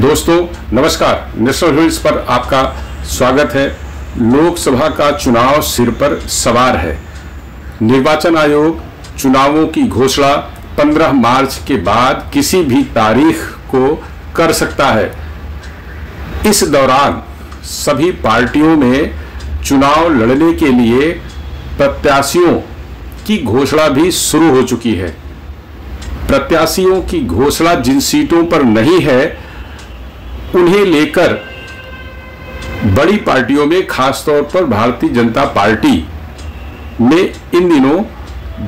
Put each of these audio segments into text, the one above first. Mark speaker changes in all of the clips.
Speaker 1: दोस्तों नमस्कार, national news पर आपका स्वागत है। लोकसभा का चुनाव सिर पर सवार है। निर्वाचन आयोग चुनावों की घोषणा 15 मार्च के बाद किसी भी तारीख को कर सकता है। इस दौरान सभी पार्टियों में चुनाव लड़ने के लिए प्रत्याशियों की घोषणा भी शुरू हो चुकी है। प्रत्याशियों की घोषणा जिन सीटों पर नहीं है उन्हें लेकर बड़ी पार्टियों में खासतौर पर भारतीय जनता पार्टी में इन दिनों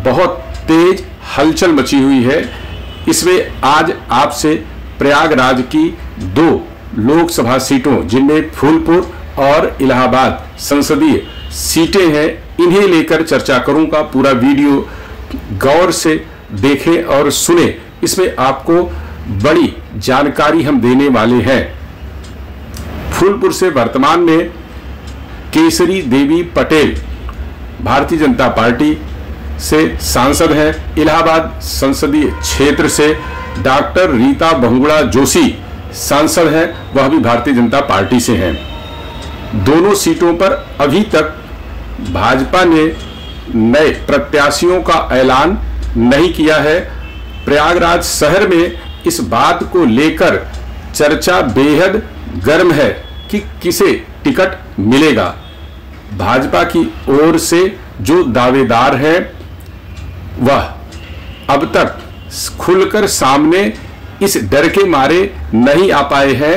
Speaker 1: बहुत तेज हलचल मची हुई है। इसमें आज आपसे प्रयागराज की 2 लोकसभा सीटों जिनमें फूलपुर और इलाहाबाद संसदीय सीटें हैं, इन्हें लेकर चर्चा करूंगा। पूरा वीडियो गौर से देखें और सुने, इसमें आपको बड़ी जानकारी हम देने वाले हैं। फूलपुर से वर्तमान में केसरी देवी पटेल भारतीय जनता पार्टी से सांसद हैं। इलाहाबाद संसदीय क्षेत्र से डॉक्टर रीता बहुगुणा जोशी सांसद हैं, वह भी भारतीय जनता पार्टी से हैं। दोनों सीटों पर अभी तक भाजपा ने नए प्रत्याशियों का ऐलान नहीं किया है। प्रयागराज शहर में इस बात को लेकर चर्चा बेहद गर्म है कि किसे टिकट मिलेगा। भाजपा की ओर से जो दावेदार हैं वह अब तक खुलकर सामने इस डर के मारे नहीं आ पाए हैं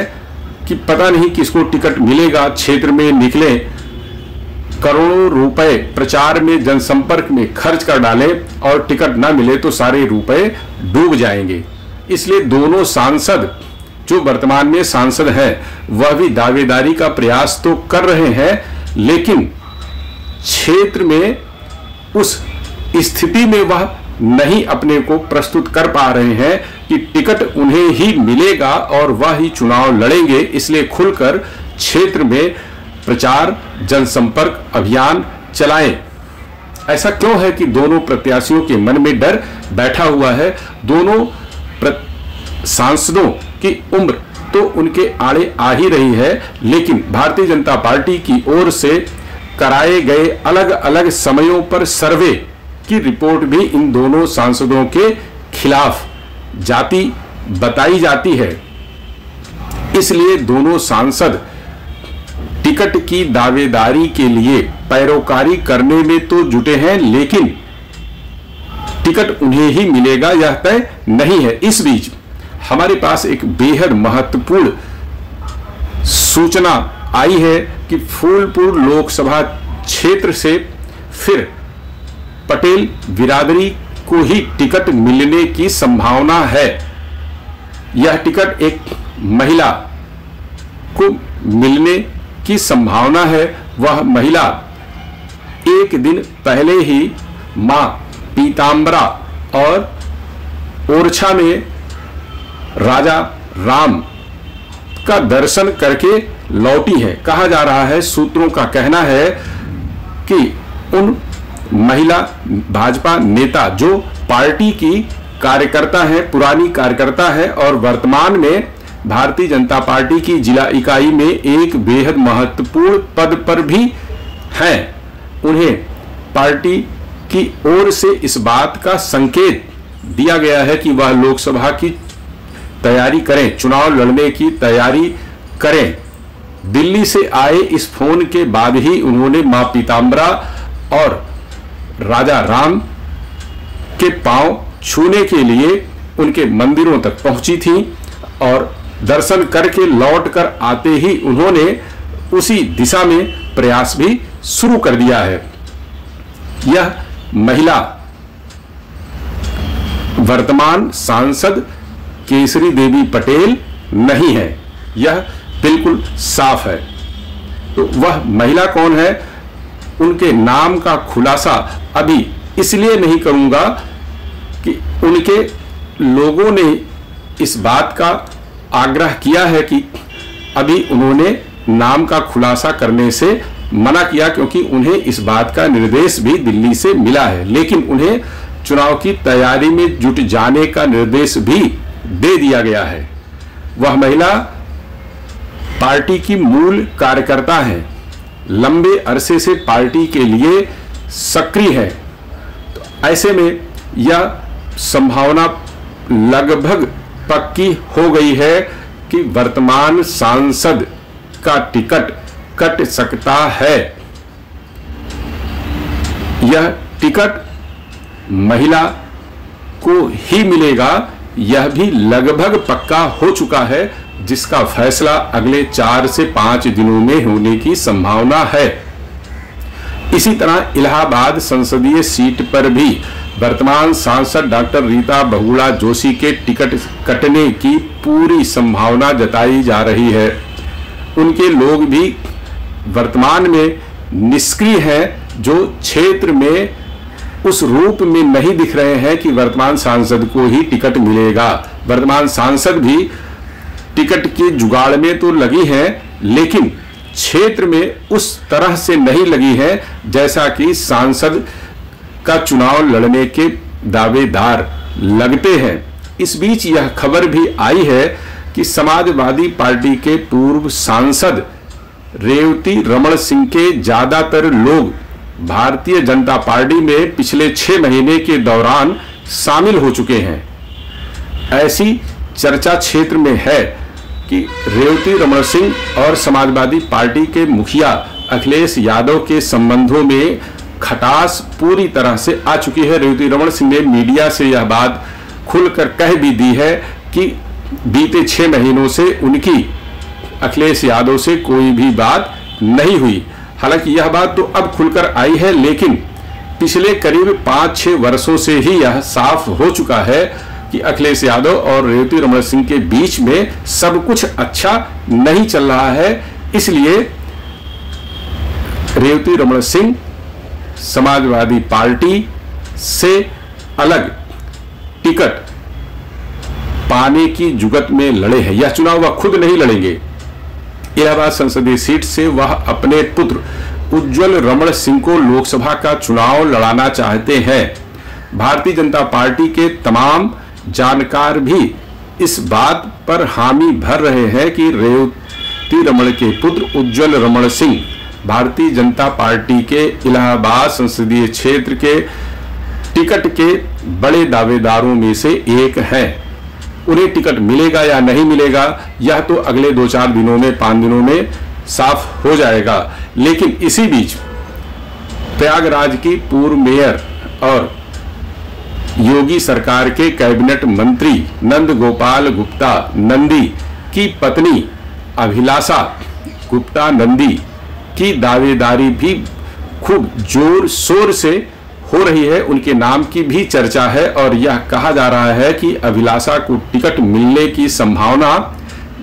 Speaker 1: कि पता नहीं किसको टिकट मिलेगा। क्षेत्र में निकले, करोड़ों रुपए प्रचार में जनसंपर्क में खर्च कर डालें और टिकट ना मिले तो सारे रुपए डूब जाएंगे। इसलिए दोनों सांसद जो वर्तमान में सांसद हैं वह भी दावेदारी का प्रयास तो कर रहे हैं, लेकिन क्षेत्र में उस स्थिति में वह नहीं अपने को प्रस्तुत कर पा रहे हैं कि टिकट उन्हें ही मिलेगा और वह ही चुनाव लड़ेंगे। इसलिए खुलकर क्षेत्र में प्रचार जनसंपर्क अभियान चलाएं। ऐसा क्यों है कि दोनों प्रत्याशियों के मन में डर बैठा हुआ है। दोनों सांसदों की उम्र तो उनके आड़े आ ही रही है, लेकिन भारतीय जनता पार्टी की ओर से कराए गए अलग अलग समयों पर सर्वे की रिपोर्ट भी इन दोनों सांसदों के खिलाफ जाती बताई जाती है। इसलिए दोनों सांसद टिकट की दावेदारी के लिए पैरोकारी करने में तो जुटे हैं, लेकिन टिकट उन्हें ही मिलेगा यह तय नहीं है। इस बीच हमारे पास एक बेहद महत्वपूर्ण सूचना आई है कि फूलपुर लोकसभा क्षेत्र से फिर पटेल बिरादरी को ही टिकट मिलने की संभावना है। यह टिकट एक महिला को मिलने की संभावना है। वह महिला एक दिन पहले ही मां पीतांबरा और ओरछा में राजा राम का दर्शन करके लौटी है। कहा जा रहा है, सूत्रों का कहना है कि उन महिला भाजपा नेता जो पार्टी की कार्यकर्ता है, पुरानी कार्यकर्ता है और वर्तमान में भारतीय जनता पार्टी की जिला इकाई में एक बेहद महत्वपूर्ण पद पर भी हैं, उन्हें पार्टी की ओर से इस बात का संकेत दिया गया है कि वह लोकसभा की तैयारी करें, चुनाव लड़ने की तैयारी करें। दिल्ली से आए इस फोन के बाद ही उन्होंने मां पीतांबरा और राजा राम के पांव छूने के लिए उनके मंदिरों तक पहुंची थी और दर्शन करके लौट कर आते ही उन्होंने उसी दिशा में प्रयास भी शुरू कर दिया है। यह महिला वर्तमान सांसद केसरी देवी पटेल नहीं है, यह बिल्कुल साफ है। तो वह महिला कौन है, उनके नाम का खुलासा अभी इसलिए नहीं करूंगा कि उनके लोगों ने इस बात का आग्रह किया है कि अभी उन्होंने नाम का खुलासा करने से मना किया, क्योंकि उन्हें इस बात का निर्देश भी दिल्ली से मिला है। लेकिन उन्हें चुनाव की तैयारी में जुट जाने का निर्देश भी दे दिया गया है। वह महिला पार्टी की मूल कार्यकर्ता हैं, लंबे अरसे से पार्टी के लिए सक्रिय है। तो ऐसे में यह संभावना लगभग पक्की हो गई है कि वर्तमान सांसद का टिकट कट सकता है। यह टिकट महिला को ही मिलेगा, यह भी लगभग पक्का हो चुका है, जिसका फैसला अगले 4 से 5 दिनों में होने की संभावना है। इसी तरह इलाहाबाद संसदीय सीट पर भी वर्तमान सांसद डॉक्टर रीता बहुगुणा जोशी के टिकट कटने की पूरी संभावना जताई जा रही है। उनके लोग भी वर्तमान में निष्क्रिय हैं, जो क्षेत्र में उस रूप में नहीं दिख रहे हैं कि वर्तमान सांसद को ही टिकट मिलेगा। वर्तमान सांसद भी टिकट के जुगाड़ में तो लगी हैं, लेकिन क्षेत्र में उस तरह से नहीं लगी है जैसा कि सांसद का चुनाव लड़ने के दावेदार लगते हैं। इस बीच यह खबर भी आई है कि समाजवादी पार्टी के पूर्व सांसद रेवती रमण सिंह के ज्यादातर लोग भारतीय जनता पार्टी में पिछले 6 महीने के दौरान शामिल हो चुके हैं। ऐसी चर्चा क्षेत्र में है कि रेवती रमण सिंह और समाजवादी पार्टी के मुखिया अखिलेश यादव के संबंधों में खटास पूरी तरह से आ चुकी है। रेवती रमण सिंह ने मीडिया से यह बात खुलकर कह भी दी है कि बीते 6 महीनों से उनकी अखिलेश यादव से कोई भी बात नहीं हुई। हालांकि यह बात तो अब खुलकर आई है, लेकिन पिछले करीब 5-6 वर्षों से ही यह साफ हो चुका है कि अखिलेश यादव और रेवती रमण सिंह के बीच में सब कुछ अच्छा नहीं चल रहा है। इसलिए रेवती रमण सिंह समाजवादी पार्टी से अलग टिकट पाने की जुगत में लड़े हैं। यह चुनाव वह खुद नहीं लड़ेंगे। इलाहाबाद संसदीय सीट से वह अपने पुत्र उज्जवल रमण सिंह को लोकसभा का चुनाव लड़ाना चाहते हैं। भारतीय जनता पार्टी के तमाम जानकार भी इस बात पर हामी भर रहे हैं कि रेवती रमण के पुत्र उज्जवल रमण सिंह भारतीय जनता पार्टी के इलाहाबाद संसदीय क्षेत्र के टिकट के बड़े दावेदारों में से एक हैं। उन्हें टिकट मिलेगा या नहीं मिलेगा, यह तो अगले 2-4 दिनों में 5 दिनों में साफ हो जाएगा। लेकिन इसी बीच प्रयागराज की पूर्व मेयर और योगी सरकार के कैबिनेट मंत्री नंद गोपाल गुप्ता नंदी की पत्नी अभिलाषा गुप्ता नंदी की दावेदारी भी खूब जोर शोर से हो रही है। उनके नाम की भी चर्चा है और यह कहा जा रहा है कि अभिलाषा को टिकट मिलने की संभावना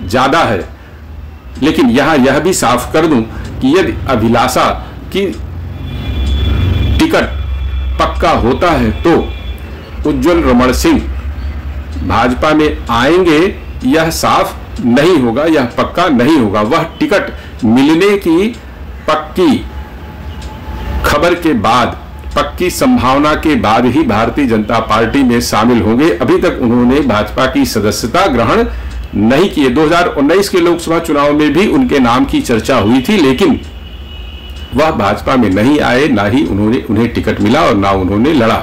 Speaker 1: ज्यादा है। लेकिन यहां यह भी साफ कर दूं कि यदि अभिलाषा की टिकट पक्का होता है तो उज्जवल रमण सिंह भाजपा में आएंगे, यह साफ नहीं होगा, यह पक्का नहीं होगा। वह टिकट मिलने की पक्की खबर के बाद, पक्की संभावना के बाद ही भारतीय जनता पार्टी में शामिल होंगे। अभी तक उन्होंने भाजपा की सदस्यता ग्रहण नहीं की। 2019 के लोकसभा चुनाव में भी उनके नाम की चर्चा हुई थी, लेकिन वह भाजपा में नहीं आए, ना ही उन्हें टिकट मिला और ना उन्होंने लड़ा।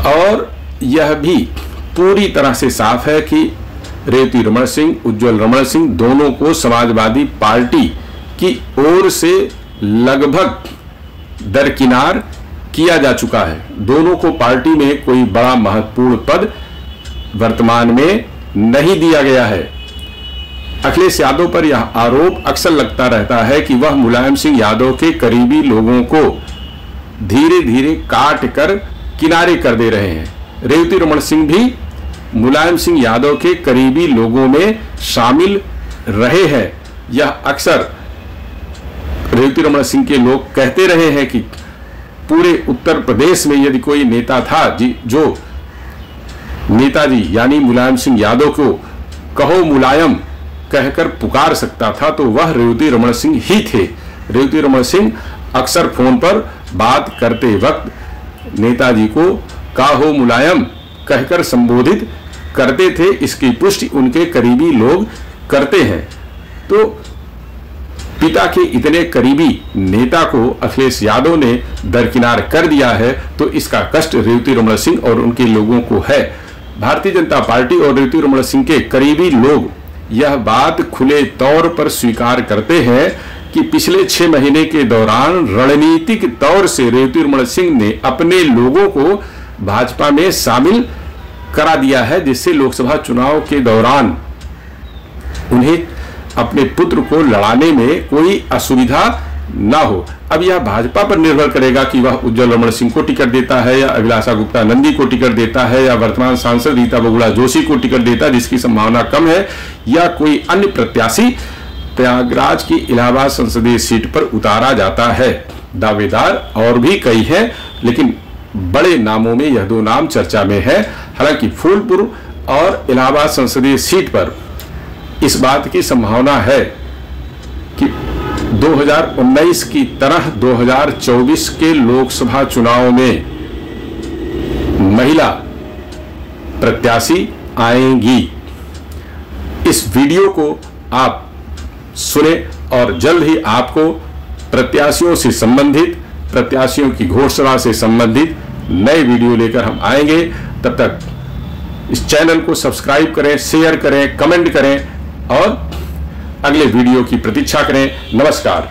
Speaker 1: और यह भी पूरी तरह से साफ है कि रेवती रमण सिंह, उज्जवल रमण सिंह दोनों को समाजवादी पार्टी की ओर से लगभग दरकिनार किया जा चुका है। दोनों को पार्टी में कोई बड़ा महत्वपूर्ण पद वर्तमान में नहीं दिया गया है। अखिलेश यादव पर यह आरोप अक्सर लगता रहता है कि वह मुलायम सिंह यादव के करीबी लोगों को धीरे धीरे काट कर किनारे कर दे रहे हैं। रेवती रमण सिंह भी मुलायम सिंह यादव के करीबी लोगों में शामिल रहे हैं। यह अक्सर रेवती रमण सिंह के लोग कहते रहे हैं कि पूरे उत्तर प्रदेश में यदि कोई नेता था जो नेताजी यानी मुलायम सिंह यादव को कहो मुलायम कहकर पुकार सकता था तो वह रेवती रमण सिंह ही थे। रेवती रमण सिंह अक्सर फोन पर बात करते वक्त नेताजी को काहो मुलायम कहकर संबोधित करते थे। इसकी पुष्टि उनके करीबी लोग करते हैं, तो पिता के इतने करीबी नेता को अखिलेश यादव ने दरकिनार कर दिया है, तो इसका कष्ट रेवती रमण सिंह और उनके लोगों को है। भारतीय जनता पार्टी और रेवती रमण सिंह के करीबी लोग यह बात खुले तौर पर स्वीकार करते हैं कि पिछले 6 महीने के दौरान रणनीतिक तौर से रेवती रमण सिंह ने अपने लोगों को भाजपा में शामिल करा दिया है, जिससे लोकसभा चुनाव के दौरान उन्हें अपने पुत्र को लड़ाने में कोई असुविधा ना हो। अब यह भाजपा पर निर्भर करेगा कि वह उज्जवल रमण सिंह को टिकट देता है, या अभिलाषा गुप्ता नंदी को टिकट देता है, या वर्तमान सांसद रीता बहुगुणा जोशी को टिकट देता है, जिसकी संभावना कम है, या कोई अन्य प्रत्याशी प्रयागराज की इलाहाबाद संसदीय सीट पर उतारा जाता है। दावेदार और भी कई हैं, लेकिन बड़े नामों में यह 2 नाम चर्चा में है। हालांकि फूलपुर और इलाहाबाद संसदीय सीट पर इस बात की संभावना है कि 2019 की तरह 2024 के लोकसभा चुनाव में महिला प्रत्याशी आएंगी। इस वीडियो को आप सुने और जल्द ही आपको प्रत्याशियों से संबंधित, प्रत्याशियों की घोषणा से संबंधित नए वीडियो लेकर हम आएंगे। तब तक इस चैनल को सब्सक्राइब करें, शेयर करें, कमेंट करें और अगले वीडियो की प्रतीक्षा करें। नमस्कार।